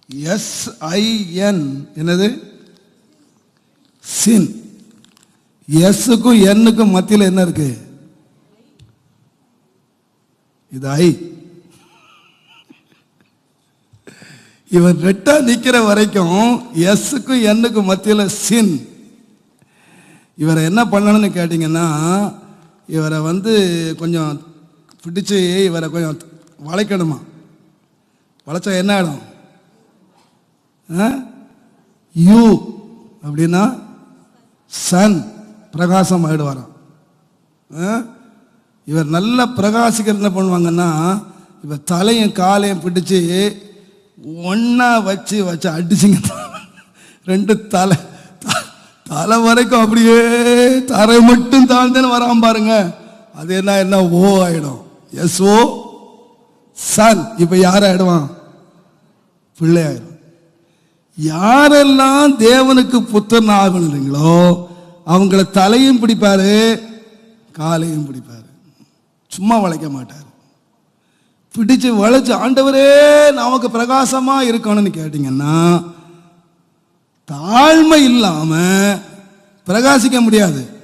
SIN என்னது? சின். எஸ்ஸுக்கும் என்னுக்கும் மத்தியில் என்ன இருக்கு? இது ஐ. இவர் ரெட்டா நிக்கிற வரைக்கும் எஸ்ஸுக்கும் என்னுக்கும் மத்தியில் சின். இவரை என்ன பண்ணணும்னு கேட்டீங்கன்னா, இவரை கொஞ்சம் பிடிச்சு இவரை கொஞ்சம் வளைக்கணுமா. வளைச்சா என்ன ஆகிடும்? யூ அப்படின்னா சன், பிரகாசம் ஆகிடுவாராம். இவர் நல்ல பிரகாசிக்கிற என்ன பண்ணுவாங்கன்னா, இவர் தலையும் காலையும் பிடிச்சு ஒன்னா வச்சு அடிச்சுங்க. ரெண்டு தலை வரைக்கும் அப்படியே தரை மட்டும் தாழ்ந்தேன்னு வராம பாருங்க. அது என்ன ஓ ஆயிடும். எஸ் ஓ சன். இப்ப யார் ஆயிடுவான்? பிள்ளை ஆயிடும். யாரெல்லாம் தேவனுக்கு புத்திரன் ஆகணுங்களோ அவங்கள தலையும் பிடிப்பாரு, காலையும் பிடிப்பாரு. சும்மா வளைக்க மாட்டார். பிடிச்சு வளைச்சு, ஆண்டவரே நமக்கு பிரகாசமா இருக்கணும்னு கேட்டீங்கன்னா, தாழ்மை இல்லாம பிரகாசிக்க முடியாது.